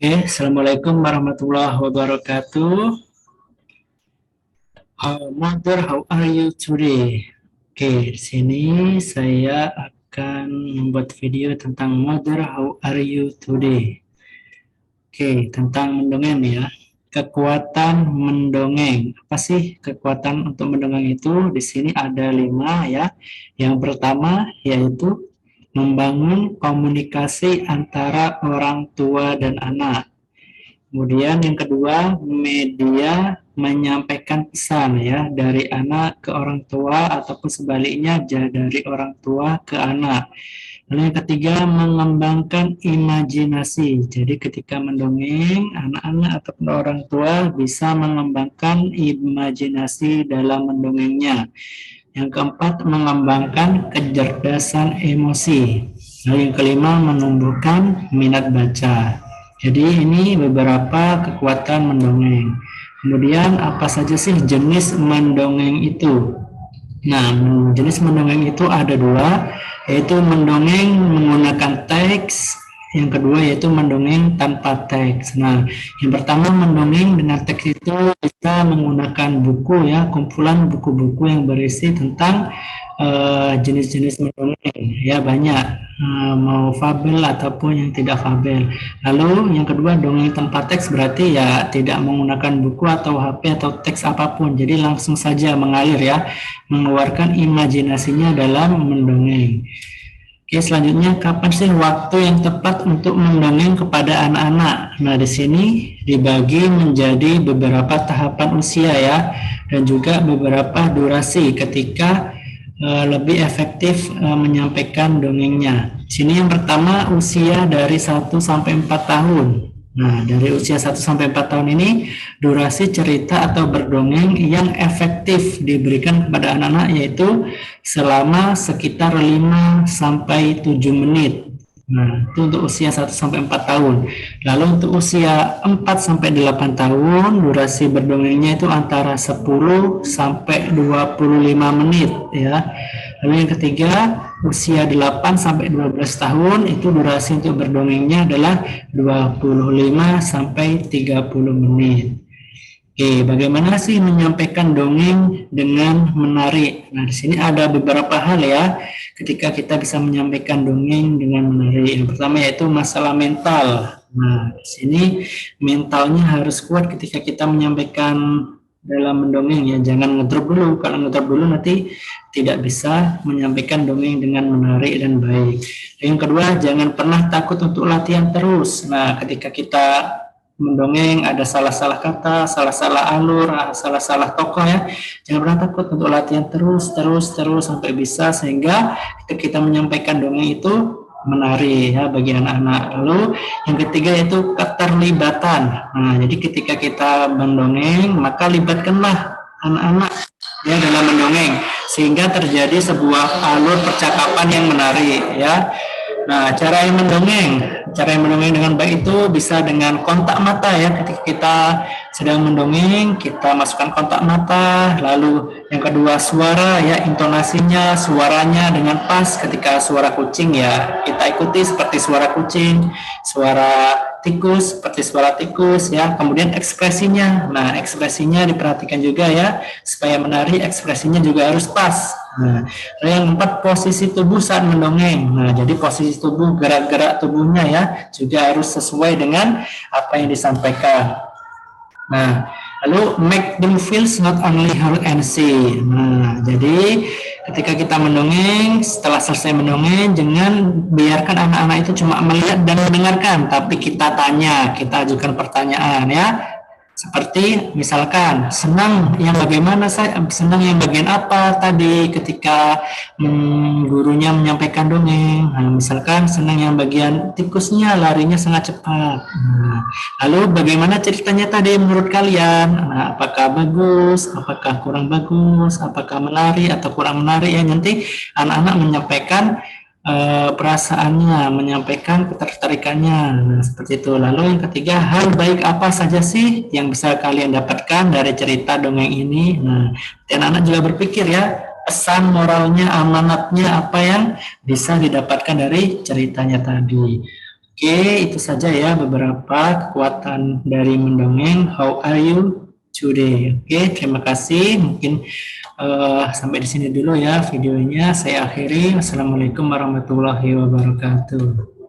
Assalamualaikum warahmatullahi wabarakatuh. Mother, how are you today? Di sini saya akan membuat video tentang Mother, how are you today? Tentang mendongeng ya. Kekuatan mendongeng. Apa sih kekuatan untuk mendongeng itu? Di sini ada 5 ya. Yang pertama yaitu membangun komunikasi antara orang tua dan anak. Kemudian yang kedua, media menyampaikan pesan ya dari anak ke orang tua ataupun sebaliknya dari orang tua ke anak. Lalu yang ketiga, mengembangkan imajinasi. Jadi ketika mendongeng, anak-anak ataupun orang tua bisa mengembangkan imajinasi dalam mendongengnya. Yang keempat, mengembangkan kecerdasan emosi. Lalu yang kelima, menumbuhkan minat baca. Jadi ini beberapa kekuatan mendongeng. Kemudian apa saja sih jenis mendongeng itu? Nah, jenis mendongeng itu ada 2, yaitu mendongeng menggunakan teks, yang kedua yaitu mendongeng tanpa teks. Nah, yang pertama mendongeng dengan teks itu kita menggunakan buku ya, kumpulan buku-buku yang berisi tentang jenis-jenis mendongeng ya, banyak, mau fabel ataupun yang tidak fabel. Lalu yang kedua, dongeng tanpa teks berarti ya tidak menggunakan buku atau HP atau teks apapun, jadi langsung saja mengalir ya, mengeluarkan imajinasinya dalam mendongeng. Selanjutnya, kapan sih waktu yang tepat untuk mendongeng kepada anak-anak? Nah, di sini dibagi menjadi beberapa tahapan usia ya, dan juga beberapa durasi ketika lebih efektif menyampaikan dongengnya. Di sini yang pertama, usia dari 1 sampai 4 tahun. Nah, dari usia 1 sampai 4 tahun ini, durasi cerita atau berdongeng yang efektif diberikan kepada anak-anak yaitu selama sekitar 5 sampai 7 menit. Nah, itu untuk usia 1 sampai 4 tahun. Lalu untuk usia 4 sampai 8 tahun, durasi berdongengnya itu antara 10 sampai 25 menit ya. Lalu yang ketiga, usia 8 sampai 12 tahun, itu durasi untuk berdongengnya adalah 25 sampai 30 menit. Bagaimana sih menyampaikan dongeng dengan menarik? Nah, di sini ada beberapa hal ya, ketika kita bisa menyampaikan dongeng dengan menarik. Yang pertama yaitu masalah mental. Nah, di sini mentalnya harus kuat ketika kita menyampaikan dalam mendongeng ya, jangan ngedrop dulu. Kalau ngedrop dulu nanti tidak bisa menyampaikan dongeng dengan menarik dan baik. Yang kedua, jangan pernah takut untuk latihan terus. Nah, ketika kita mendongeng ada salah-salah kata, salah-salah alur, salah-salah tokoh ya, jangan pernah takut untuk latihan terus sampai bisa, sehingga ketika kita menyampaikan dongeng itu menarik ya bagi anak-anak. Lalu yang ketiga yaitu keterlibatan. Nah, jadi ketika kita mendongeng maka libatkanlah anak-anak ya dalam mendongeng, sehingga terjadi sebuah alur percakapan yang menarik ya. Nah, cara yang mendongeng dengan baik itu bisa dengan kontak mata ya. Ketika kita sedang mendongeng, kita masukkan kontak mata. Lalu yang kedua, suara ya, intonasinya, suaranya dengan pas. Ketika suara kucing ya, kita ikuti seperti suara kucing, suara tikus seperti suara tikus ya. Kemudian ekspresinya. Nah, ekspresinya diperhatikan juga ya, supaya menarik, ekspresinya juga harus pas. Nah, yang keempat, posisi tubuh saat mendongeng. Nah, jadi posisi tubuh, gerak-gerak tubuhnya ya juga harus sesuai dengan apa yang disampaikan. Nah, lalu make them feel not only heard and see. Nah, jadi ketika kita mendongeng, setelah selesai mendongeng, jangan biarkan anak-anak itu cuma melihat dan mendengarkan, tapi kita tanya, kita ajukan pertanyaan ya. Seperti misalkan, senang yang bagaimana, saya senang yang bagian apa tadi ketika gurunya menyampaikan dongeng. Nah, misalkan senang yang bagian tikusnya larinya sangat cepat. Nah, lalu bagaimana ceritanya tadi menurut kalian? Nah, apakah bagus, apakah kurang bagus, apakah menarik atau kurang menarik ya, nanti anak-anak menyampaikan perasaannya, menyampaikan ketertarikannya. Nah, seperti itu. Lalu yang ketiga, hal baik apa saja sih yang bisa kalian dapatkan dari cerita dongeng ini? Nah, anak-anak juga berpikir ya, pesan moralnya, amanatnya apa yang bisa didapatkan dari ceritanya tadi. Oke, itu saja ya beberapa kekuatan dari mendongeng. How are you today? Oke, terima kasih. Mungkin sampai di sini dulu ya videonya. Saya akhiri. Wassalamualaikum warahmatullahi wabarakatuh.